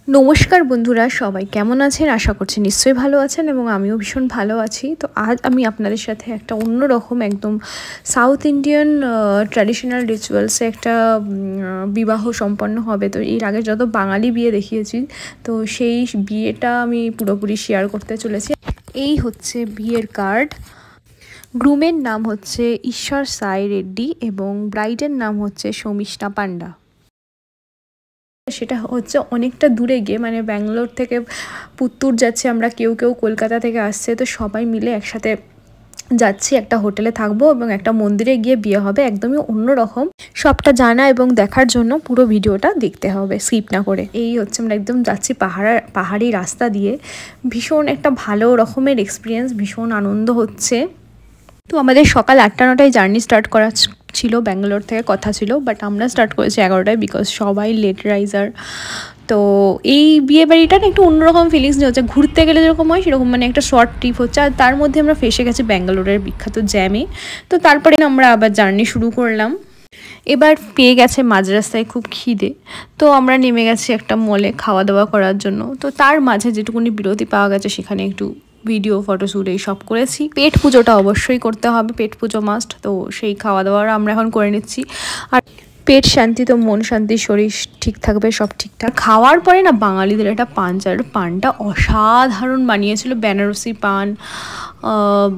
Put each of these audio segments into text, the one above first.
নমস্কার বন্ধুরা, সবাই কেমন আছেন? আশা করছি নিশ্চয়ই ভালো আছেন এবং আমিও ভীষণ ভালো আছি। তো আজ আমি আপনাদের সাথে একটা অন্যরকম একদম সাউথ ইন্ডিয়ান ট্র্যাডিশনাল রিচুয়ালসে একটা বিবাহ সম্পন্ন হবে। তো এর আগে যত বাঙালি বিয়ে দেখিয়েছি, তো সেই বিয়েটা আমি পুরোপুরি শেয়ার করতে চলেছি। এই হচ্ছে বিয়ের কার্ড। গ্রুমের নাম হচ্ছে ঈশ্বর সাই রেড্ডি এবং ব্রাইডের নাম হচ্ছে শমিষ্ণা পান্ডা। সেটা হচ্ছে অনেকটা দূরে গিয়ে, মানে ব্যাঙ্গালোর থেকে পুত্তুর যাচ্ছে আমরা, কেউ কলকাতা থেকে আসছে, তো সবাই মিলে একসাথে যাচ্ছি, একটা হোটেলে থাকবো এবং একটা মন্দিরে গিয়ে বিয়ে হবে। একদমই অন্যরকম। সবটা জানা এবং দেখার জন্য পুরো ভিডিওটা দেখতে হবে স্কিপ না করে। এই হচ্ছে আমরা একদম যাচ্ছি পাহাড়ি রাস্তা দিয়ে। ভীষণ একটা ভালো রকমের এক্সপিরিয়েন্স, ভীষণ আনন্দ হচ্ছে। তো আমাদের সকাল 8টা-9টায় জার্নি স্টার্ট করা ছিল, ব্যাঙ্গালোর থেকে কথা ছিল, বাট আমরা স্টার্ট করেছি 11টায়, বিকজ সবাই লেট রাইজার। তো এই বিয়ে বাড়িটা একটু অন্যরকম ফিলিংস নিয়ে হচ্ছে, ঘুরতে গেলে যেরকম হয় সেরকম, মানে একটা শর্ট ট্রিপ হচ্ছে। আর তার মধ্যে আমরা ফেসে গেছি ব্যাঙ্গালোরের বিখ্যাত জ্যামে। তো তারপরে আমরা আবার জার্নি শুরু করলাম। এবার পেয়ে গেছে মাঝ রাস্তায় খুব খিদে, তো আমরা নেমে গেছি একটা মলে খাওয়া দাওয়া করার জন্য। তো তার মাঝে যেটুকুনি বিরতি পাওয়া গেছে সেখানে একটু ভিডিও ফটোশ্যুট এইসব করেছি। পেট পুজোটা অবশ্যই করতে হবে, পেট পুজো মাস্ট। তো সেই খাওয়া দাওয়ার আমরা এখন করে নিচ্ছি। আর পেট শান্তি তো মন শান্তি, শরীর ঠিক থাকবে, সব ঠিকঠাক। খাওয়ার পরে না বাঙালিদের একটা পান চাল, পানটা অসাধারণ বানিয়েছিল। বেনারসি পান,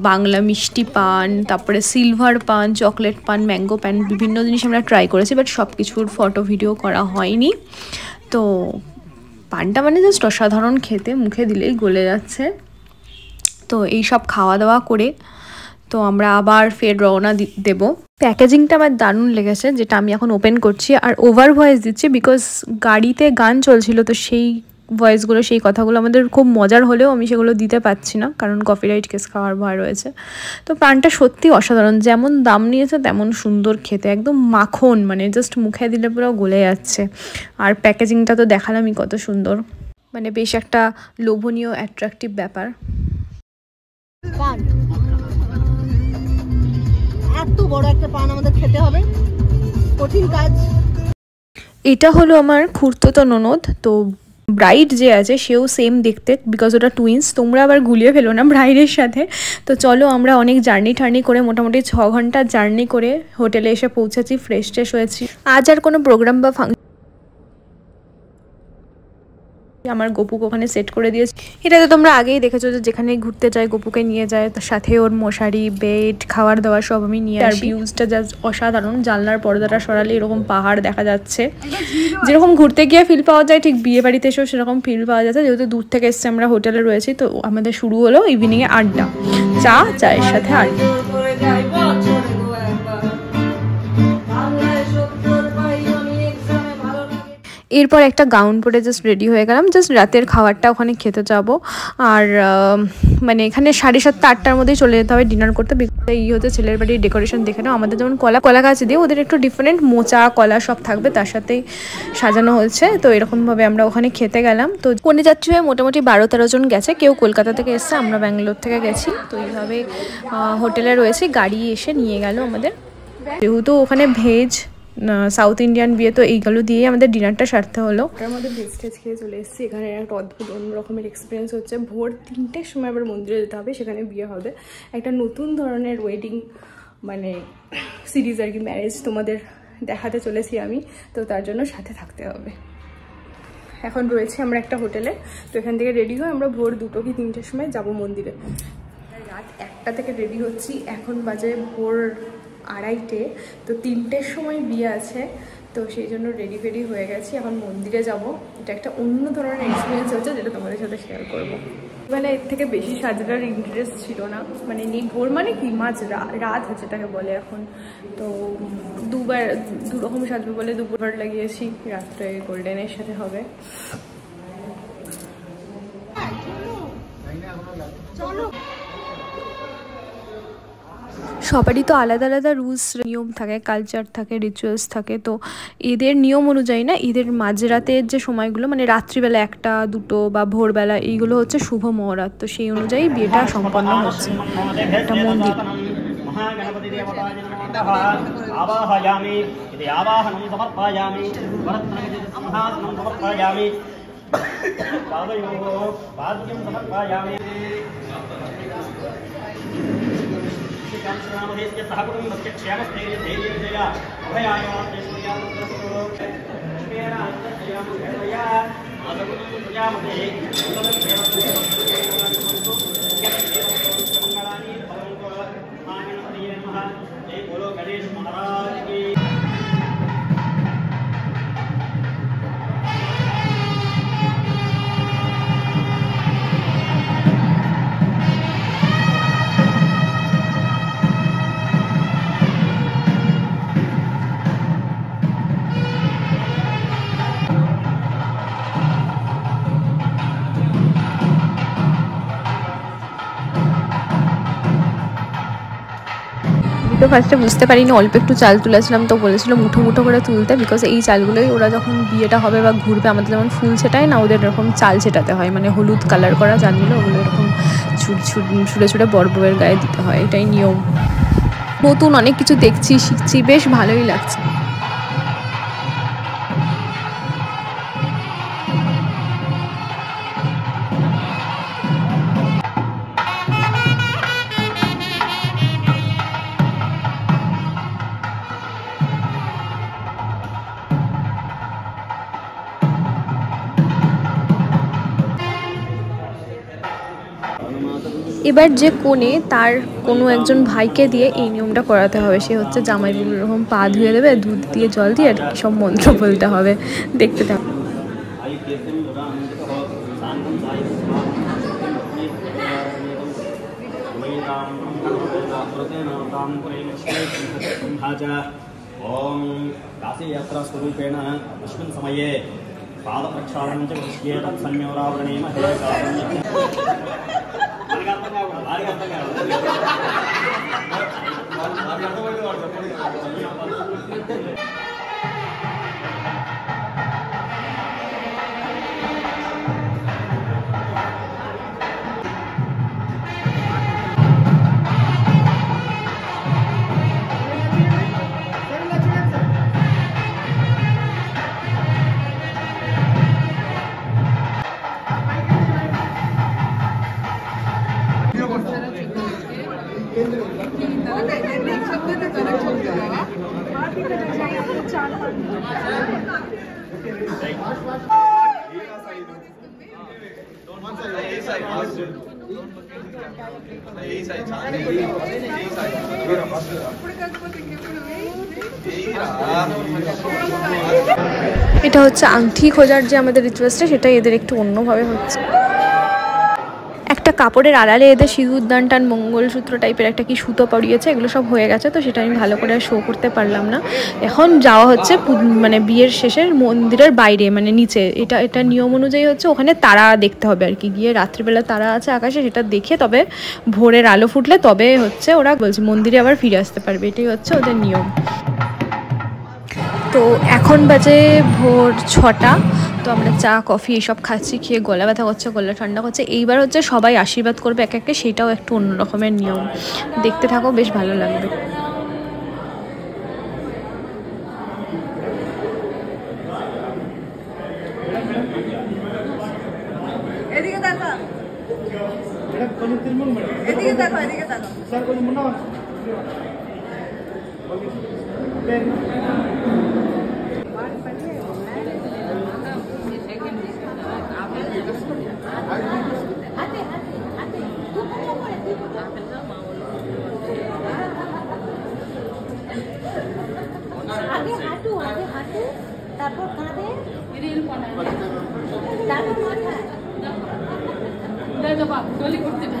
বাংলা মিষ্টি পান, তারপরে সিলভার পান, চকলেট পান, ম্যাঙ্গো পান, বিভিন্ন জিনিস আমরা ট্রাই করেছি, বাট সব কিছুর ফটো ভিডিও করা হয়নি। তো পানটা মানে জাস্ট অসাধারণ খেতে, মুখে দিলেই গলে যাচ্ছে। তো এই সব খাওয়া দাওয়া করে তো আমরা আবার ফের রওনা দেব। প্যাকেজিংটা আমার দারুণ লেগেছে, যেটা আমি এখন ওপেন করছি আর ওভার ভয়েস দিচ্ছি, বিকজ গাড়িতে গান চলছিল। তো সেই ভয়েসগুলো, সেই কথাগুলো আমাদের খুব মজার হলেও আমি সেগুলো দিতে পারছি না, কারণ কপিরাইট কেস খাওয়ার ভয় রয়েছে। তো পানটা সত্যি অসাধারণ, যেমন দাম নিয়েছে তেমন সুন্দর খেতে, একদম মাখন, মানে জাস্ট মুখে দিলে পুরো গলে যাচ্ছে। আর প্যাকেজিংটা তো দেখালামই কত সুন্দর, মানে বেশ একটা লোভনীয় অ্যাট্রাকটিভ ব্যাপার। পান, এত বড় একটা পান আমাদের খেতে হবে, কঠিন কাজ। এটা হলো আমার খুড়তুতো ননদ। তো ব্রাইড যে আছে সেও সেম দেখতে, বিকজ ওটা টুইন্স। তোমরা আবার গুলিয়ে ফেলো না ব্রাইডের সাথে। তো চলো, আমরা অনেক জার্নি করে মোটামুটি 6 ঘন্টা জার্নি করে হোটেলে এসে পৌঁছেছি, ফ্রেশ হয়েছি। আজ আর কোনো প্রোগ্রাম বা ফাংশন, আমার গপুকে ওখানে সেট করে দিয়েছি। এটা তো তোমরা আগেই দেখেছো যে যেখানে ঘুরতে যায় গপুকে নিয়ে যায়, তার সাথে ওর মশারি, বেড, খাওয়ার দাওয়ার সব আমি নিয়ে আসি। আর ভিউজটা জাস্ট অসাধারণ, জানলার পর্দাটা সরালে এরকম পাহাড় দেখা যাচ্ছে। যেরকম ঘুরতে গিয়ে ফিল পাওয়া যায়, ঠিক বিয়ে বাড়িতে এসেও সেরকম ফিল পাওয়া যাচ্ছে। যেহেতু দূর থেকে এসছে, আমরা হোটেলে রয়েছি, তো আমাদের শুরু হলো ইভিনিংয়ে আড্ডা, চায়ের সাথে আড্ডা। এরপর একটা গাউন পরে জাস্ট রেডি হয়ে গেলাম, জাস্ট রাতের খাবারটা ওখানে খেতে যাবো। আর মানে এখানে 7:30-8টার মধ্যেই চলে যেতে হবে ডিনার করতে। এই হচ্ছে ছেলের বাড়ির ডেকোরেশন দেখে নাও। আমাদের যেমন কলা গাছ দিয়ে, ওদের একটু ডিফারেন্ট, মোচা কলা সব থাকবে, তার সাথেই সাজানো হয়েছে। তো এরকমভাবে আমরা ওখানে খেতে গেলাম। তো কনে যাত্রী হয়ে মোটামুটি 12-13 জন গেছে, কেউ কলকাতা থেকে এসছে, আমরা ব্যাঙ্গালোর থেকে গেছি। তো এইভাবে হোটেলে রয়েছে, গাড়ি এসে নিয়ে গেল আমাদের। যেহেতু ওখানে ভেজ সাউথ ইন্ডিয়ান বিয়ে, তো এইগুলো দিয়ে আমাদের ডিনারটা সারতে হলো। তার মধ্যে ভেজ খেয়ে চলে এসেছি। এখানে একটা অদ্ভুত অন্য রকমের এক্সপিরিয়েন্স হচ্ছে। ভোর 3টের সময় আবার মন্দিরে যেতে হবে, সেখানে বিয়ে হবে। একটা নতুন ধরনের ওয়েডিং মানে সিরিজ আর কি, ম্যারেজ তোমাদের দেখাতে চলেছি আমি। তো তার জন্য সাথে থাকতে হবে। এখন রয়েছে আমরা একটা হোটেলে। তো এখান থেকে রেডি হয়ে আমরা ভোর 2টো কি 3টের সময় যাব মন্দিরে। রাত 1টা থেকে রেডি হচ্ছি, এখন বাজে ভোর 2:30। তো 3টের সময় বিয়ে আছে, তো সেই জন্য রেডি হয়ে গেছি। এখন মন্দিরে যাব। এটা একটা অন্য ধরনের এক্সপিরিয়েন্স হচ্ছে, যেটা তোমাদের সাথে শেয়ার করবো। মানে এর থেকে বেশি সাজার ইন্টারেস্ট ছিল না, মানে ভোর মানে কি মাঝ রাত হচ্ছে তাকে বলে এখন। তো দু রকম সাজবে বলে দুপুরবার লাগিয়েছি, রাত্রে গোল্ডেনের সাথে হবে। সবারই তো আলাদা আলাদা রুলস নিয়ম থাকে, কালচার থাকে, রিচুয়ালস থাকে। তো এদের নিয়ম অনুযায়ী না, এদের মাঝরাতের যে সময়গুলো, মানে রাত্রিবেলা 1টা 2টো বা ভোরবেলা, এইগুলো হচ্ছে শুভ মুহূর্ত। তো সেই অনুযায়ী বিয়েটা সম্পন্ন হচ্ছে একটা মন্দির। তো ফার্স্টে বুঝতে পারিনি, অল্প একটু চাল তুলেছিলাম, তো বলেছিল মুঠো মুঠো করে তুলতে, বিকজ এই চালগুলোই ওরা যখন বিয়েটা হবে বা ঘুরবে, আমাদের যেমন ফুল ছেটায় না, ওদের এরকম চাল ছেটাতে হয়, মানে হলুদ কালার করা চালগুলো, ওগুলো এরকম ছুটে ছুটে বর বউয়ের গায়ে দিতে হয়, এটাই নিয়ম। নতুন অনেক কিছু দেখছি, শিখছি, বেশ ভালোই লাগছে। এবার যে কোণে তার কোনো একজন ভাইকে দিয়ে এই নিয়মটা করাতে হবে, সে হচ্ছে জামাইবাবু, এরকম পা ধুয়ে দেবে দুধ দিয়ে জল দিয়ে, আর সব মন্ত্র বলতে হবে, দেখতে থাকো। ओम काशी यात्रा स्वरूपेण अस्मिन् समये पादप्रक्षालनं च विष्ये तत्संयोरावरणेन এটা হচ্ছে আংটি খোঁজার যে আমাদের রিচুয়ালসটা, সেটা এদের একটু অন্যভাবে হচ্ছে। একটা কাপড়ের আড়ালে এদের সিঁদুর দান টান মঙ্গলসূত্র টাইপের একটা কি সুতো পরিয়েছে, এগুলো সব হয়ে গেছে, তো সেটা আমি ভালো করে শো করতে পারলাম না। এখন যাওয়া হচ্ছে মানে বিয়ের শেষের মন্দিরের বাইরে, মানে নিচে, এটা নিয়ম অনুযায়ী হচ্ছে ওখানে তারা দেখতে হবে আর কি, গিয়ে রাত্রিবেলা তারা আছে আকাশে, সেটা দেখে তবে ভোরের আলো ফুটলে তবে হচ্ছে ওরা বলছে মন্দিরে আবার ফিরে আসতে পারবে, এটাই হচ্ছে ওদের নিয়ম। তো এখন বাজে ভোর 6টা, তো আমরা চা কফি এসব খাচ্ছি, খেয়ে গলা ব্যথা করছে, গলা ঠান্ডা করছে। এইবার হচ্ছে সবাই আশীর্বাদ করবে এক একে, সেটাও একটু অন্য রকমের নিয়ম, দেখতে থাকো, বেশ ভালো লাগবে। এদিকে দেখো, এদিকে দেখো, এদিকে দেখো। আগে হাঁটু তারপর কাঁধে তারপর মাথায় দাদা বাপ গলি করতে না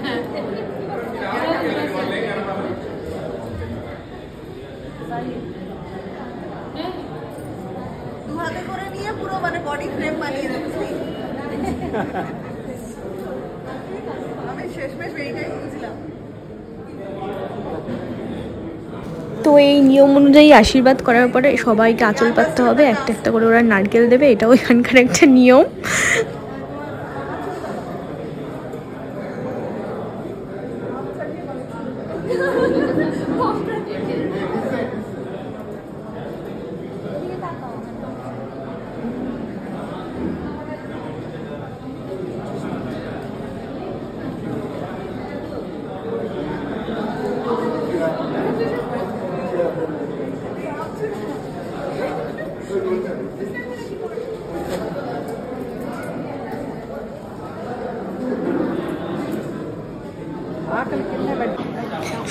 হাতে করে নিয়ে পুরো মানে বডি ফ্রেম বানিয়ে দিচ্ছি। আমি শেষমেশ এইটাই বুঝলাম। তো এই নিয়ম অনুযায়ী আশীর্বাদ করার পরে সবাইকে আঁচল পাততে হবে, একটা একটা করে ওরা নারকেল দেবে, এটাও এখানকার একটা নিয়ম।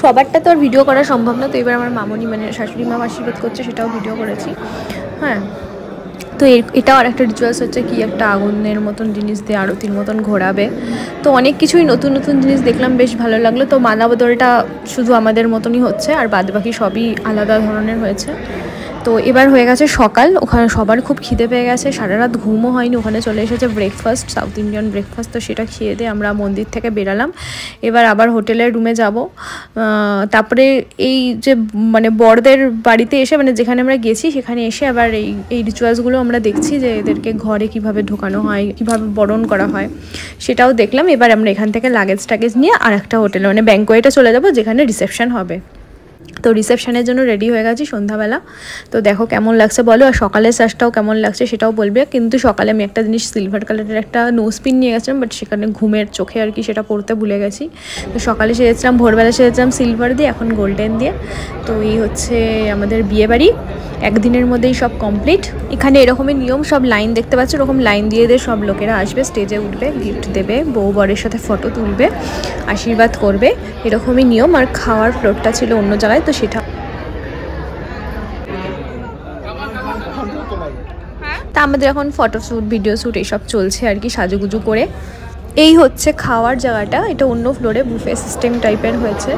সবারটা তো আর ভিডিও করা সম্ভব না, তো এবার আমার মামনি মানে শাশুড়ি মা আশীর্বাদ করছে, সেটাও ভিডিও করেছি। হ্যাঁ, তো এটাও আর একটা রিচুয়ালস হচ্ছে কি একটা আগুনের মতন জিনিস দিয়ে আরতির মতন ঘোরাবে। তো অনেক কিছুই নতুন নতুন জিনিস দেখলাম, বেশ ভালো লাগলো। তো মালা বদলটা শুধু আমাদের মতনই হচ্ছে, আর বাদবাকি সবই আলাদা ধরনের হয়েছে। তো এবার হয়ে গেছে সকাল, ওখানে সবার খুব খিদে পেয়ে গেছে, সারা রাত ঘুমও হয়নি। ওখানে চলে এসেছে ব্রেকফাস্ট, সাউথ ইন্ডিয়ান ব্রেকফাস্ট, তো সেটা খেয়ে দিয়ে আমরা মন্দির থেকে বেরালাম। এবার আবার হোটেলের রুমে যাব। তারপরে এই যে মানে বরদের বাড়িতে এসে, মানে যেখানে আমরা গেছি সেখানে এসে আবার এই রিচুয়ালসগুলো আমরা দেখছি, যে এদেরকে ঘরে কিভাবে ঢোকানো হয়, কিভাবে বরণ করা হয়, সেটাও দেখলাম। এবার আমরা এখান থেকে লাগেজ নিয়ে আর একটা হোটেলে মানে ব্যাঙ্কোয়েটে চলে যাব, যেখানে রিসেপশন হবে। তো রিসেপশনের জন্য রেডি হয়ে গেছি সন্ধ্যাবেলা। তো দেখো কেমন লাগছে বলো, আর সকালের সাজটাও কেমন লাগছে সেটাও বলবে। কিন্তু সকালে আমি একটা জিনিস সিলভার কালারের একটা নোজ পিন নিয়ে গেছিলাম, বাট সেখানে ঘুমের চোখে আর কি সেটা পরতে ভুলে গেছি। তো সকালে সেজেছিলাম, ভোরবেলা সেজেছিলাম সিলভার দিয়ে, এখন গোল্ডেন দিয়ে। তো এই হচ্ছে আমাদের বিয়েবাড়ি, একদিনের মধ্যেই সব কমপ্লিট। এখানে এরকমই নিয়ম, সব লাইন দেখতে পাচ্ছ, এরকম লাইন দিয়ে সব লোকেরা আসবে, স্টেজে উঠবে, গিফট দেবে, বউ বরের সাথে ফটো তুলবে, আশীর্বাদ করবে, এরকমই নিয়ম। আর খাওয়ার ফ্লোরটা ছিল অন্য জায়গায়, তো সেটা তা আমাদের এখন ফটোশ্যুট, ভিডিও শ্যুট এইসব চলছে আর কি, সাজুগুজু করে। এই হচ্ছে খাওয়ার জায়গাটা, এটা অন্য ফ্লোরে বুফে সিস্টেম টাইপের হয়েছে,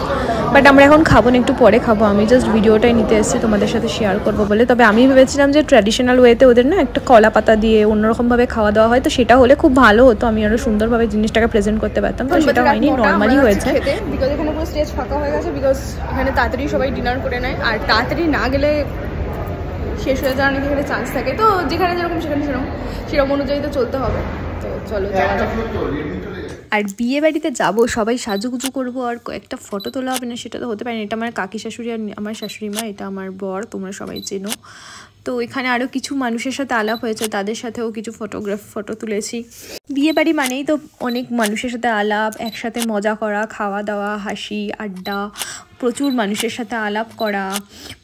বাট আমরা এখন খাবো না, একটু পরে খাবো। আমি জাস্ট ভিডিওটাই নিতে এসেছি তোমাদের সাথে শেয়ার করবো বলে। তবে আমি ভেবেছিলাম যে ট্র্যাডিশনাল ওয়েতে ওদের না একটা কলা পাতা দিয়ে অন্যরকমভাবে খাওয়া দাওয়া হয়, তো সেটা হলে খুব ভালো হতো, আমি আরও সুন্দরভাবে জিনিসটাকে প্রেজেন্ট করতে পারতাম। তো সেটা হয়নি, নর্মালি হয়েছে। বিকজ এখানে পুরো স্টেজ ফাঁকা হয়ে গেছে, বিকজ এখানে তাড়াতাড়ি সবাই ডিনার করে নেয়, আর তাড়াতাড়ি না গেলে শেষ হয়ে যাওয়ার নাকি এখানে চান্স থাকে। তো যেখানে যেরকম সেখানে সেরকম অনুযায়ী তো চলতে হবে। তো চলো যাওয়া যাক। আর বিয়ে বাড়িতে যাবো, সবাই সাজুগুজু করবো, আর কয়েকটা ফটো তোলা হবে না সেটা তো হতে পারে না। এটা আমার কাকি শাশুড়ি আর আমার শাশুড়ি মা, এটা আমার বর, তোমরা সবাই চেনো। তো এখানে আরও কিছু মানুষের সাথে আলাপ হয়েছে, তাদের সাথেও কিছু ফটো তুলেছি। বিয়ে বাড়ি মানেই তো অনেক মানুষের সাথে আলাপ, একসাথে মজা করা, খাওয়া দাওয়া, হাসি আড্ডা, প্রচুর মানুষের সাথে আলাপ করা,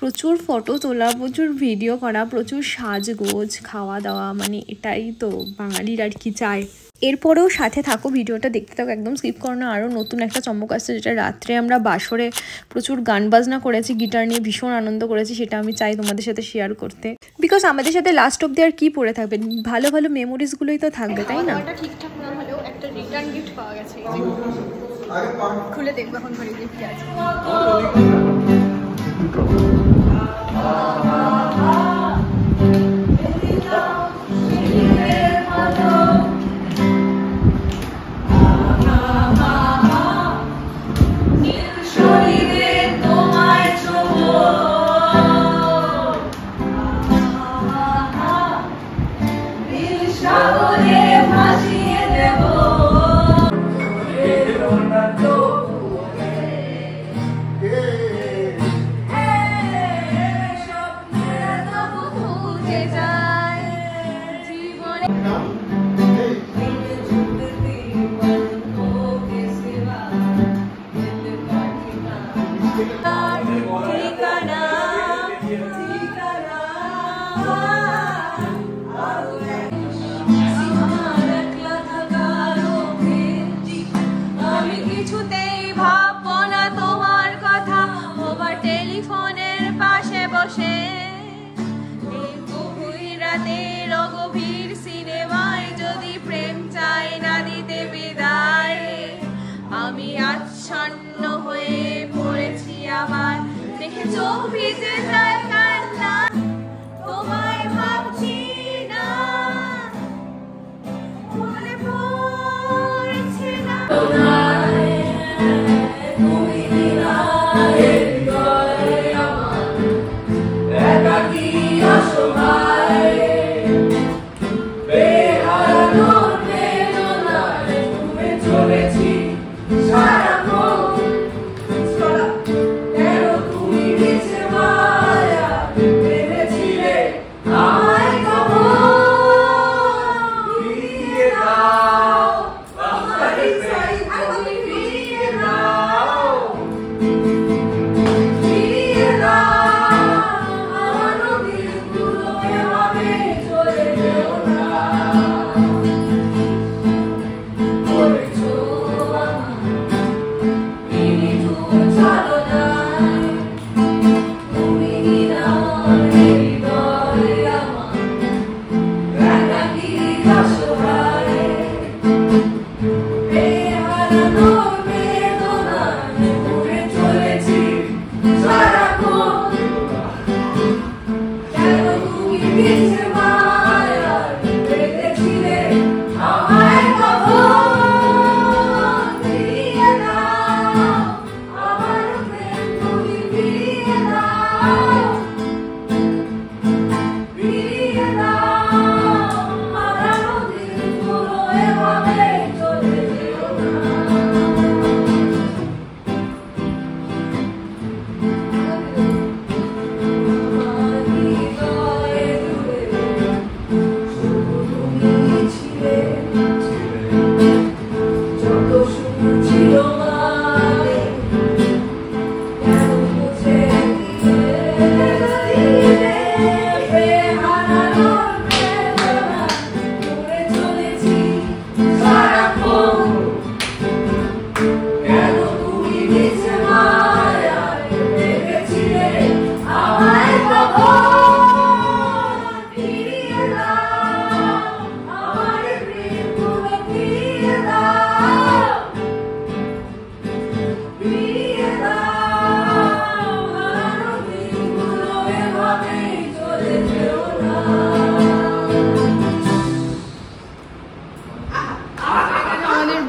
প্রচুর ফটো তোলা, প্রচুর ভিডিও করা, প্রচুর সাজগোজ, খাওয়া দাওয়া, মানে এটাই তো বাঙালির আর কি চায়। এরপরেও সাথে থাকো, ভিডিওটা দেখতে থাকো, একদম স্কিপ করো না। আরও নতুন একটা চমক আসছে, যেটা রাত্রে আমরা বাসরে প্রচুর গান বাজনা করেছি, গিটার নিয়ে ভীষণ আনন্দ করেছি, সেটা আমি চাই তোমাদের সাথে শেয়ার করতে। বিকজ আমাদের সাথে লাস্ট অব্দি আর কি পড়ে থাকবে, ভালো ভালো মেমোরিজগুলোই তো থাকবে, তাই না? ঠিকঠাক না হলেও একটা রিটার্ন গিফট পাওয়া গেছে, খুলে দেখবো এখন ঘরে গিফট কি আছে। টেলিফোনের পাশে বসে গভীর সিনেমায় যদি প্রেম চাই না দিতে বিদায়, আমি আচ্ছন্ন হয়ে পড়েছি আবার, দেখে চোখ ভিজে যায় কান্না, তোমায় ভাবছি না, মনে পড়ছে না। সারা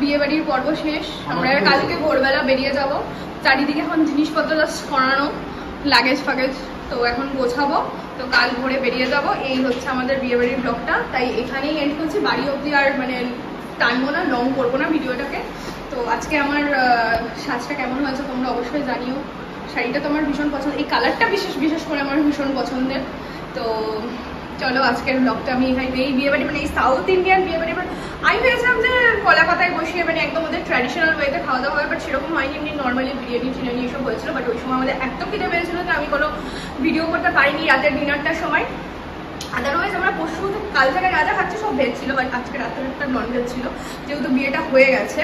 বিয়ে বাড়ির পর্ব শেষ, আমরা কালকে ভোরবেলা বেরিয়ে যাব। চারিদিকে এখন জিনিসপত্র জাস্ট সরানো, লাগেজ ফাগেজ তো এখন গোছাবো, তো কাল ভোরে বেরিয়ে যাব। এই হচ্ছে আমাদের বিয়ে বাড়ির ব্লগটা, তাই এখানেই এন্ড করছি। বাড়ি অবধি আর মানে টানবো না, লং করবো না ভিডিওটাকে। তো আজকে আমার সাজটা কেমন হয়েছে তোমরা অবশ্যই জানিও। শাড়িটা তো আমার ভীষণ পছন্দ, এই কালারটা বিশেষ করে আমার ভীষণ পছন্দের। তো চলো আজকের ব্লগটা আমি এখানে, এই বিয়ে বাড়ি মানে এই সাউথ ইন্ডিয়ান বিয়ে বাড়ি, বাট আমি ভেবেছিলাম যে কলা পাতায় বসিয়ে মানে একদম ওদের ট্র্যাডিশনাল ওয়েতে খাওয়া দাওয়া হয়, বাট সেরকম হয়নি, এমনি নর্মালি বিরিয়ানি টিরিয়ানি এসব হয়েছিল। বাট ওই সময় আমাদের এত খিদে পেয়েছিল যে আমি কোনো ভিডিও করতে পারিনি রাতের ডিনারটার সময়। আদারওয়াইজ আমরা পরশু কাল থেকে যা যা খাচ্ছি সব ভেজ ছিল, বাট আজকে রাতের একটা নন ভেজ ছিল, যেহেতু বিয়েটা হয়ে গেছে।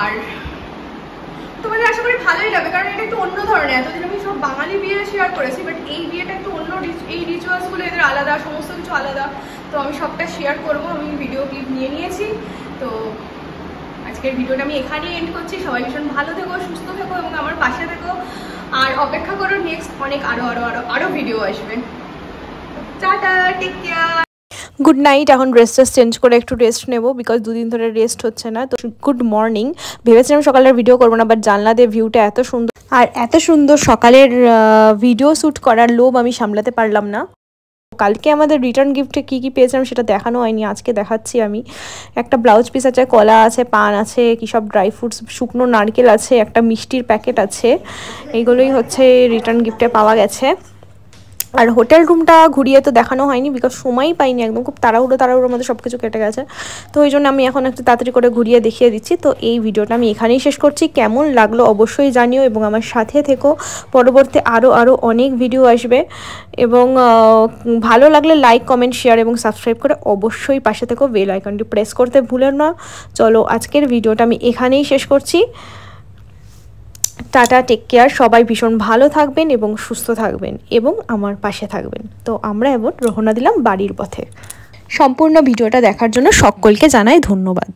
আর তোমাদের আশা করি ভালোই লাগবে, কারণ এটা একটু অন্য ধরনের। এতদিন আমি সব বাঙালি বিয়ে শেয়ার করেছি, বাট এই বিয়েটা একটু অন্য, এই রিচুয়ালসগুলো এদের আলাদা, সমস্ত কিছু আলাদা। তো আমি সবটা শেয়ার করবো, আমি ভিডিও ক্লিপ নিয়ে নিয়েছি। তো আজকের ভিডিওটা আমি এখানেই এন্ড করছি। সবাই ভীষণ ভালো থেকো, সুস্থ থেকো এবং আমার পাশে থেকো। আর অপেক্ষা করো নেক্সট অনেক আরো ভিডিও আসবে। Tata, take care. Good night. এখন ড্রেসটা চেঞ্জ করে একটু রেস্ট নেবো, বিকজ দুদিন ধরে রেস্ট হচ্ছে না। তো গুড মর্নিং। ভেবেছিলাম সকালের ভিডিও করবো না, বাট জানলা দিয়ে ভিউটা এত সুন্দর, আর এত সুন্দর সকালের ভিডিও শ্যুট করার লোভ আমি সামলাতে পারলাম না। কালকে আমাদের রিটার্ন গিফটে কী কী পেয়েছিলাম সেটা দেখানো হয়নি, আজকে দেখাচ্ছি আমি। একটা ব্লাউজ পিস আছে, কলা আছে, পান আছে, কী সব ড্রাই ফ্রুটস, শুকনো নারকেল আছে, একটা মিষ্টির প্যাকেট আছে। এইগুলোই হচ্ছে রিটার্ন গিফটে পাওয়া গেছে। আর হোটেল রুমটা ঘুরিয়ে তো দেখানো হয়নি, বিকজ সময়ই পাইনি, একদম খুব তাড়াহুড়োর মধ্যে সব কিছু কেটে গেছে। তো ওই জন্য আমি এখন একটু তাড়াতাড়ি করে ঘুরিয়ে দেখিয়ে দিচ্ছি। তো এই ভিডিওটা আমি এখানেই শেষ করছি। কেমন লাগলো অবশ্যই জানিও এবং আমার সাথে থেকো, পরবর্তী আরও অনেক ভিডিও আসবে। এবং ভালো লাগলে লাইক, কমেন্ট, শেয়ার এবং সাবস্ক্রাইব করে অবশ্যই পাশে থেকো, বেল আইকনটি প্রেস করতে ভুলেন না। চলো আজকের ভিডিওটা আমি এখানেই শেষ করছি। Tata, take care. সবাই ভীষণ ভালো থাকবেন এবং সুস্থ থাকবেন এবং আমার পাশে থাকবেন। তো আমরা এবার রওনা দিলাম বাড়ির পথে। সম্পূর্ণ ভিডিওটা দেখার জন্য সকলকে জানাই ধন্যবাদ।